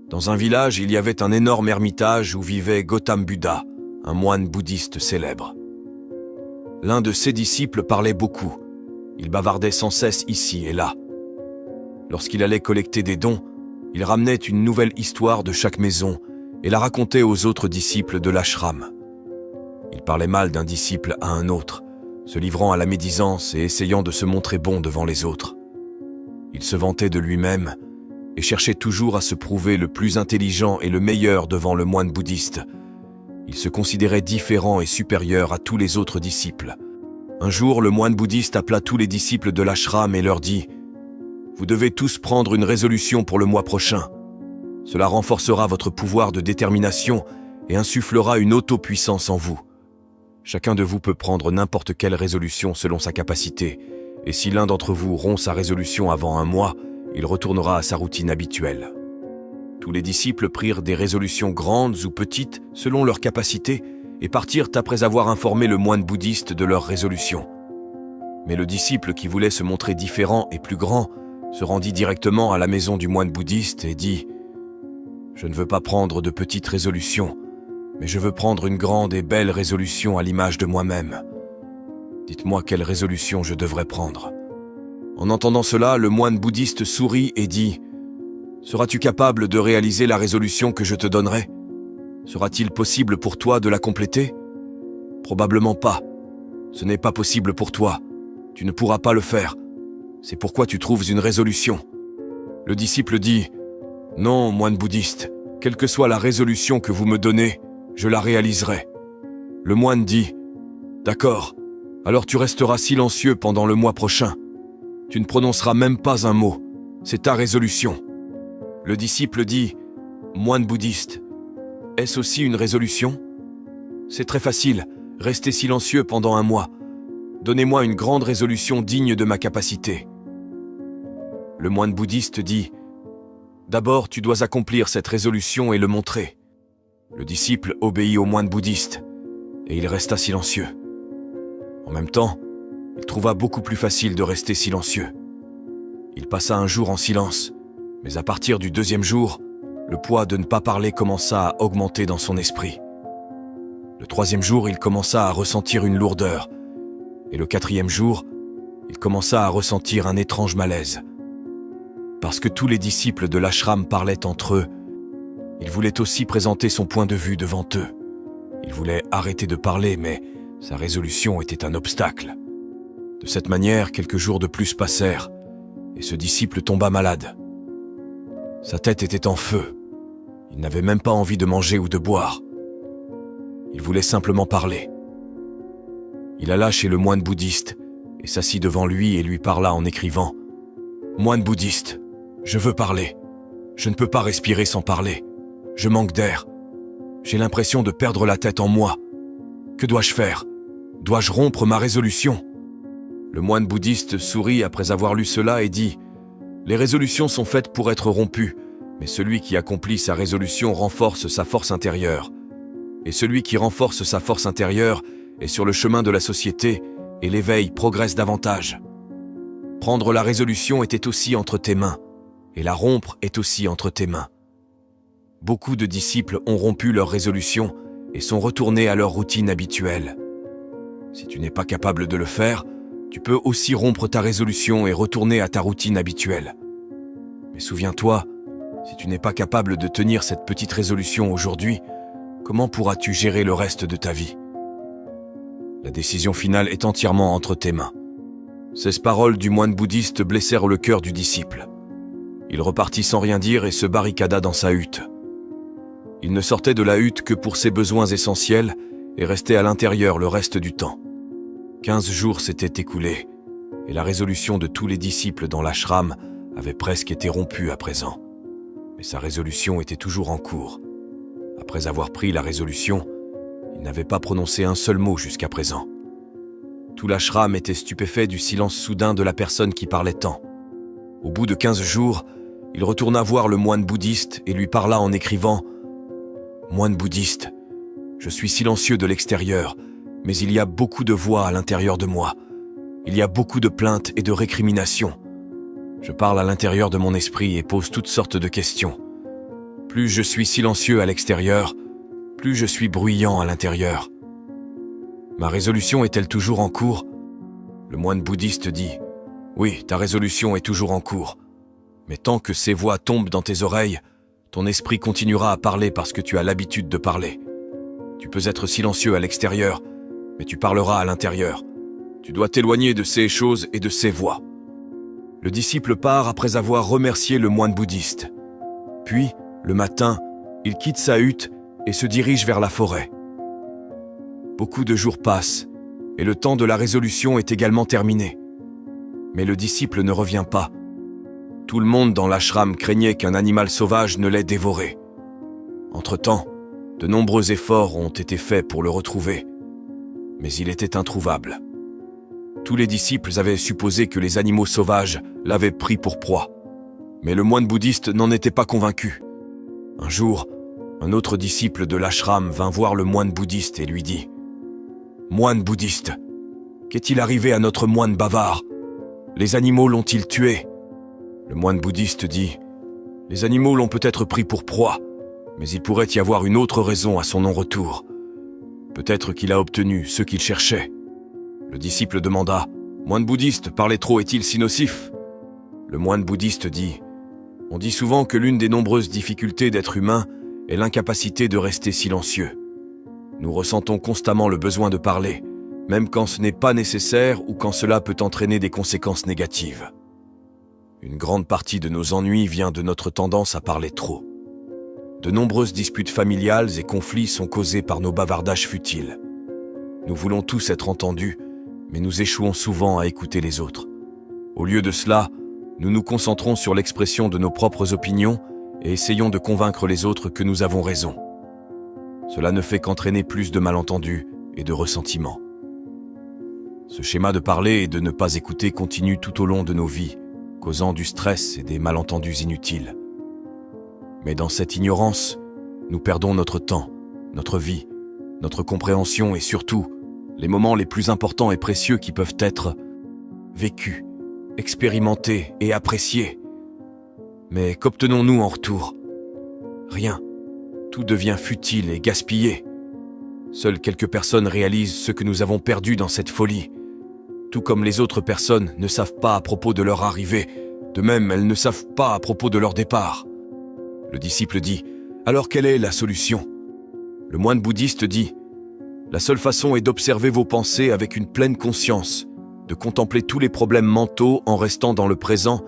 Dans un village, il y avait un énorme ermitage où vivait Gautam Buddha, un moine bouddhiste célèbre. L'un de ses disciples parlait beaucoup. Il bavardait sans cesse ici et là. Lorsqu'il allait collecter des dons, il ramenait une nouvelle histoire de chaque maison et la racontait aux autres disciples de l'ashram. Il parlait mal d'un disciple à un autre, se livrant à la médisance et essayant de se montrer bon devant les autres. Il se vantait de lui-même et cherchait toujours à se prouver le plus intelligent et le meilleur devant le moine bouddhiste. Il se considérait différent et supérieur à tous les autres disciples. Un jour, le moine bouddhiste appela tous les disciples de l'ashram et leur dit « Vous devez tous prendre une résolution pour le mois prochain. Cela renforcera votre pouvoir de détermination et insufflera une autopuissance en vous. Chacun de vous peut prendre n'importe quelle résolution selon sa capacité, et si l'un d'entre vous rompt sa résolution avant un mois, il retournera à sa routine habituelle. » Tous les disciples prirent des résolutions grandes ou petites selon leur capacité et partirent après avoir informé le moine bouddhiste de leurs résolutions. Mais le disciple qui voulait se montrer différent et plus grand se rendit directement à la maison du moine bouddhiste et dit « Je ne veux pas prendre de petites résolutions, mais je veux prendre une grande et belle résolution à l'image de moi-même. Dites-moi quelle résolution je devrais prendre. » En entendant cela, le moine bouddhiste sourit et dit « Seras-tu capable de réaliser la résolution que je te donnerai ? Sera-t-il possible pour toi de la compléter ? Probablement pas. Ce n'est pas possible pour toi. Tu ne pourras pas le faire. C'est pourquoi tu trouves une résolution. » Le disciple dit « Non, moine bouddhiste, quelle que soit la résolution que vous me donnez, je la réaliserai. » Le moine dit « D'accord, alors tu resteras silencieux pendant le mois prochain. Tu ne prononceras même pas un mot. C'est ta résolution. » Le disciple dit « Moine bouddhiste, est-ce aussi une résolution ? C'est très facile, restez silencieux pendant un mois. Donnez-moi une grande résolution digne de ma capacité. » Le moine bouddhiste dit « D'abord, tu dois accomplir cette résolution et le montrer. » Le disciple obéit au moine bouddhiste et il resta silencieux. En même temps, il trouva beaucoup plus facile de rester silencieux. Il passa un jour en silence, mais à partir du deuxième jour, le poids de ne pas parler commença à augmenter dans son esprit. Le troisième jour, il commença à ressentir une lourdeur, et le quatrième jour, il commença à ressentir un étrange malaise. Parce que tous les disciples de l'ashram parlaient entre eux, il voulait aussi présenter son point de vue devant eux. Il voulait arrêter de parler, mais sa résolution était un obstacle. De cette manière, quelques jours de plus passèrent, et ce disciple tomba malade. Sa tête était en feu. Il n'avait même pas envie de manger ou de boire. Il voulait simplement parler. Il alla chez le moine bouddhiste et s'assit devant lui et lui parla en écrivant « Moine bouddhiste, je veux parler. Je ne peux pas respirer sans parler. Je manque d'air. J'ai l'impression de perdre la tête en moi. Que dois-je faire ? Dois-je rompre ma résolution ?» Le moine bouddhiste sourit après avoir lu cela et dit « Les résolutions sont faites pour être rompues, mais celui qui accomplit sa résolution renforce sa force intérieure. Et celui qui renforce sa force intérieure est sur le chemin de la société et l'éveil progresse davantage. Prendre la résolution était aussi entre tes mains, et la rompre est aussi entre tes mains. » Beaucoup de disciples ont rompu leur résolution et sont retournés à leur routine habituelle. Si tu n'es pas capable de le faire, tu peux aussi rompre ta résolution et retourner à ta routine habituelle. Mais souviens-toi, si tu n'es pas capable de tenir cette petite résolution aujourd'hui, comment pourras-tu gérer le reste de ta vie ? La décision finale est entièrement entre tes mains. Ces paroles du moine bouddhiste blessèrent le cœur du disciple. Il repartit sans rien dire et se barricada dans sa hutte. Il ne sortait de la hutte que pour ses besoins essentiels et restait à l'intérieur le reste du temps. 15 jours s'étaient écoulés et la résolution de tous les disciples dans l'ashram avait presque été rompue à présent. Mais sa résolution était toujours en cours. Après avoir pris la résolution, il n'avait pas prononcé un seul mot jusqu'à présent. Tout l'ashram était stupéfait du silence soudain de la personne qui parlait tant. Au bout de 15 jours, il retourna voir le moine bouddhiste et lui parla en écrivant « Moine bouddhiste, je suis silencieux de l'extérieur, mais il y a beaucoup de voix à l'intérieur de moi. Il y a beaucoup de plaintes et de récriminations. Je parle à l'intérieur de mon esprit et pose toutes sortes de questions. Plus je suis silencieux à l'extérieur, plus je suis bruyant à l'intérieur. Ma résolution est-elle toujours en cours? Le moine bouddhiste dit, oui, ta résolution est toujours en cours. Mais tant que ces voix tombent dans tes oreilles, ton esprit continuera à parler parce que tu as l'habitude de parler. Tu peux être silencieux à l'extérieur, mais tu parleras à l'intérieur. Tu dois t'éloigner de ces choses et de ces voix. Le disciple part après avoir remercié le moine bouddhiste. Puis, le matin, il quitte sa hutte et se dirige vers la forêt. Beaucoup de jours passent, et le temps de la résolution est également terminé. Mais le disciple ne revient pas. Tout le monde dans l'ashram craignait qu'un animal sauvage ne l'ait dévoré. Entre-temps, de nombreux efforts ont été faits pour le retrouver, mais il était introuvable. Tous les disciples avaient supposé que les animaux sauvages l'avaient pris pour proie, mais le moine bouddhiste n'en était pas convaincu. Un jour, un autre disciple de l'ashram vint voir le moine bouddhiste et lui dit « Moine bouddhiste, qu'est-il arrivé à notre moine bavard? Les animaux l'ont-ils tué ?» Le moine bouddhiste dit « Les animaux l'ont peut-être pris pour proie, mais il pourrait y avoir une autre raison à son non-retour. Peut-être qu'il a obtenu ce qu'il cherchait. » Le disciple demanda « Moine bouddhiste, parler trop est-il si nocif ?» Le moine bouddhiste dit « On dit souvent que l'une des nombreuses difficultés d'être humain est l'incapacité de rester silencieux. Nous ressentons constamment le besoin de parler, même quand ce n'est pas nécessaire ou quand cela peut entraîner des conséquences négatives. Une grande partie de nos ennuis vient de notre tendance à parler trop. De nombreuses disputes familiales et conflits sont causés par nos bavardages futiles. Nous voulons tous être entendus, mais nous échouons souvent à écouter les autres. Au lieu de cela, nous nous concentrons sur l'expression de nos propres opinions et essayons de convaincre les autres que nous avons raison. Cela ne fait qu'entraîner plus de malentendus et de ressentiments. Ce schéma de parler et de ne pas écouter continue tout au long de nos vies, causant du stress et des malentendus inutiles. Mais dans cette ignorance, nous perdons notre temps, notre vie, notre compréhension et surtout, les moments les plus importants et précieux qui peuvent être vécus, expérimentés et appréciés. Mais qu'obtenons-nous en retour? Rien. Tout devient futile et gaspillé. Seules quelques personnes réalisent ce que nous avons perdu dans cette folie. Tout comme les autres personnes ne savent pas à propos de leur arrivée, de même elles ne savent pas à propos de leur départ. Le disciple dit « Alors quelle est la solution ?» Le moine bouddhiste dit « La seule façon est d'observer vos pensées avec une pleine conscience, de contempler tous les problèmes mentaux en restant dans le présent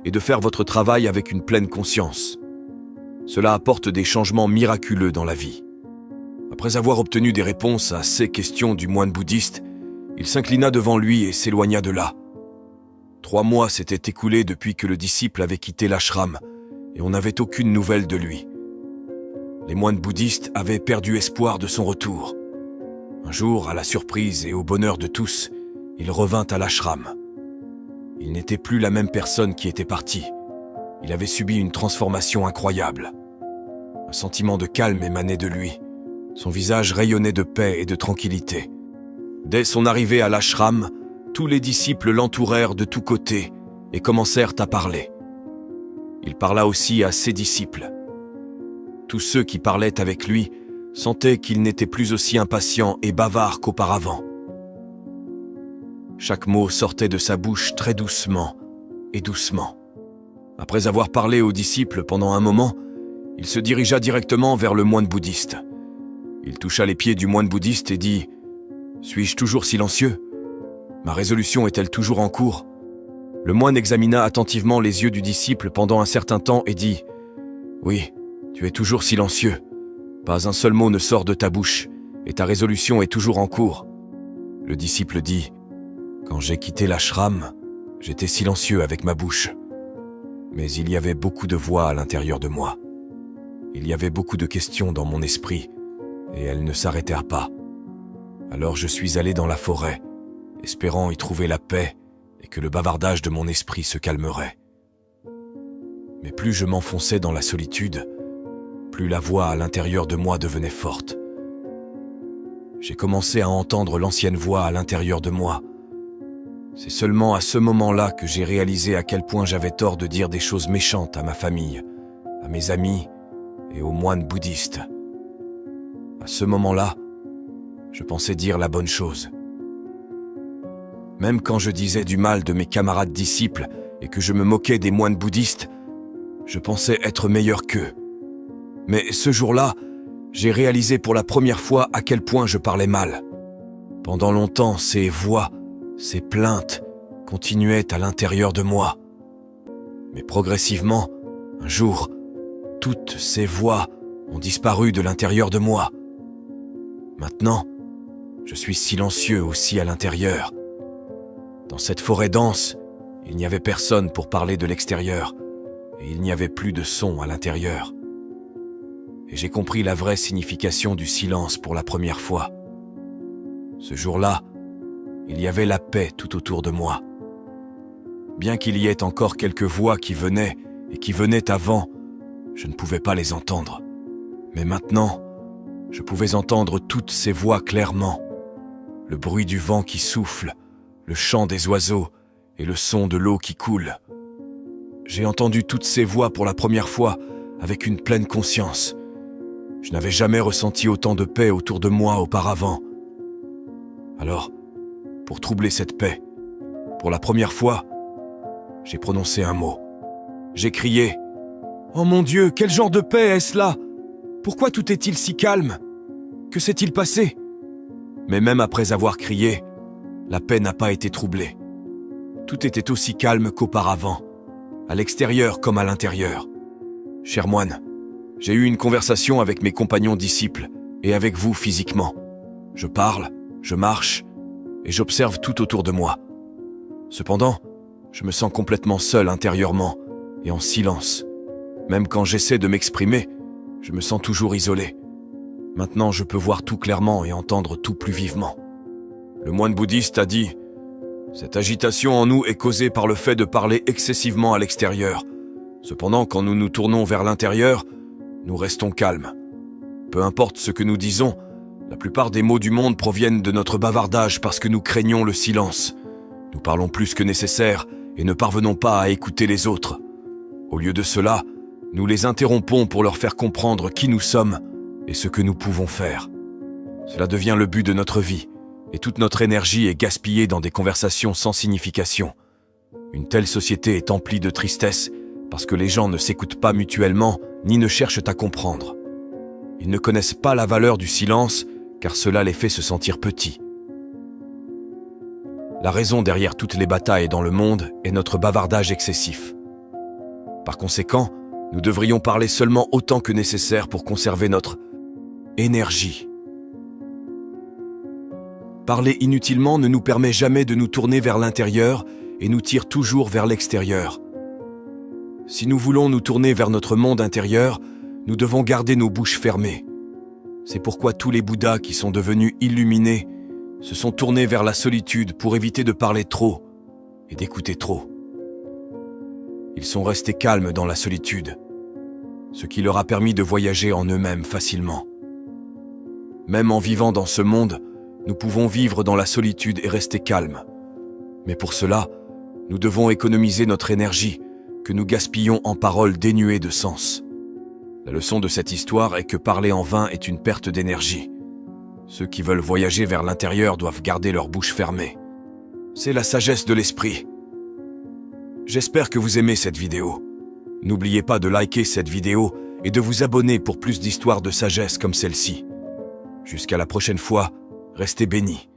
et de faire votre travail avec une pleine conscience. Cela apporte des changements miraculeux dans la vie. » Après avoir obtenu des réponses à ces questions du moine bouddhiste, il s'inclina devant lui et s'éloigna de là. 3 mois s'étaient écoulés depuis que le disciple avait quitté l'ashram et on n'avait aucune nouvelle de lui. Les moines bouddhistes avaient perdu espoir de son retour. Un jour, à la surprise et au bonheur de tous, il revint à l'ashram. Il n'était plus la même personne qui était partie. Il avait subi une transformation incroyable. Un sentiment de calme émanait de lui. Son visage rayonnait de paix et de tranquillité. Dès son arrivée à l'ashram, tous les disciples l'entourèrent de tous côtés et commencèrent à parler. Il parla aussi à ses disciples. Tous ceux qui parlaient avec lui sentaient qu'il n'était plus aussi impatient et bavard qu'auparavant. Chaque mot sortait de sa bouche très doucement et doucement. Après avoir parlé aux disciples pendant un moment, il se dirigea directement vers le moine bouddhiste. Il toucha les pieds du moine bouddhiste et dit « Suis-je toujours silencieux? Ma résolution est-elle toujours en cours ?» Le moine examina attentivement les yeux du disciple pendant un certain temps et dit « Oui, tu es toujours silencieux. Pas un seul mot ne sort de ta bouche et ta résolution est toujours en cours. » Le disciple dit « Quand j'ai quitté l'ashram, j'étais silencieux avec ma bouche. Mais il y avait beaucoup de voix à l'intérieur de moi. Il y avait beaucoup de questions dans mon esprit et elles ne s'arrêtèrent pas. Alors je suis allé dans la forêt, espérant y trouver la paix et que le bavardage de mon esprit se calmerait. Mais plus je m'enfonçais dans la solitude, plus la voix à l'intérieur de moi devenait forte. J'ai commencé à entendre l'ancienne voix à l'intérieur de moi. C'est seulement à ce moment-là que j'ai réalisé à quel point j'avais tort de dire des choses méchantes à ma famille, à mes amis et aux moines bouddhistes. À ce moment-là, je pensais dire la bonne chose. Même quand je disais du mal de mes camarades disciples et que je me moquais des moines bouddhistes, je pensais être meilleur qu'eux. Mais ce jour-là, j'ai réalisé pour la première fois à quel point je parlais mal. Pendant longtemps, ces voix, ces plaintes continuaient à l'intérieur de moi. Mais progressivement, un jour, toutes ces voix ont disparu de l'intérieur de moi. Maintenant, je suis silencieux aussi à l'intérieur. Dans cette forêt dense, il n'y avait personne pour parler de l'extérieur, et il n'y avait plus de son à l'intérieur. Et j'ai compris la vraie signification du silence pour la première fois. Ce jour-là, il y avait la paix tout autour de moi. Bien qu'il y ait encore quelques voix qui venaient et qui venaient avant, je ne pouvais pas les entendre. Mais maintenant, je pouvais entendre toutes ces voix clairement. Le bruit du vent qui souffle, le chant des oiseaux et le son de l'eau qui coule. J'ai entendu toutes ces voix pour la première fois avec une pleine conscience. Je n'avais jamais ressenti autant de paix autour de moi auparavant. Alors, pour troubler cette paix, pour la première fois, j'ai prononcé un mot. J'ai crié « Oh mon Dieu, quel genre de paix est-ce là? Pourquoi tout est-il si calme? Que s'est-il passé ?» Mais même après avoir crié, la paix n'a pas été troublée. Tout était aussi calme qu'auparavant, à l'extérieur comme à l'intérieur. Cher moine, j'ai eu une conversation avec mes compagnons disciples et avec vous physiquement. Je parle, je marche et j'observe tout autour de moi. Cependant, je me sens complètement seul intérieurement et en silence. Même quand j'essaie de m'exprimer, je me sens toujours isolé. Maintenant, je peux voir tout clairement et entendre tout plus vivement. Le moine bouddhiste a dit « Cette agitation en nous est causée par le fait de parler excessivement à l'extérieur. Cependant, quand nous nous tournons vers l'intérieur, nous restons calmes. Peu importe ce que nous disons, la plupart des mots du monde proviennent de notre bavardage parce que nous craignons le silence. Nous parlons plus que nécessaire et ne parvenons pas à écouter les autres. Au lieu de cela, nous les interrompons pour leur faire comprendre qui nous sommes et ce que nous pouvons faire. Cela devient le but de notre vie, et toute notre énergie est gaspillée dans des conversations sans signification. Une telle société est emplie de tristesse parce que les gens ne s'écoutent pas mutuellement ni ne cherchent à comprendre. Ils ne connaissent pas la valeur du silence car cela les fait se sentir petits. La raison derrière toutes les batailles dans le monde est notre bavardage excessif. Par conséquent, nous devrions parler seulement autant que nécessaire pour conserver notre énergie. Parler inutilement ne nous permet jamais de nous tourner vers l'intérieur et nous tire toujours vers l'extérieur. Si nous voulons nous tourner vers notre monde intérieur, nous devons garder nos bouches fermées. C'est pourquoi tous les Bouddhas qui sont devenus illuminés se sont tournés vers la solitude pour éviter de parler trop et d'écouter trop. Ils sont restés calmes dans la solitude, ce qui leur a permis de voyager en eux-mêmes facilement. Même en vivant dans ce monde, nous pouvons vivre dans la solitude et rester calmes. Mais pour cela, nous devons économiser notre énergie, que nous gaspillons en paroles dénuées de sens. La leçon de cette histoire est que parler en vain est une perte d'énergie. Ceux qui veulent voyager vers l'intérieur doivent garder leur bouche fermée. C'est la sagesse de l'esprit. J'espère que vous aimez cette vidéo. N'oubliez pas de liker cette vidéo et de vous abonner pour plus d'histoires de sagesse comme celle-ci. Jusqu'à la prochaine fois, restez bénis.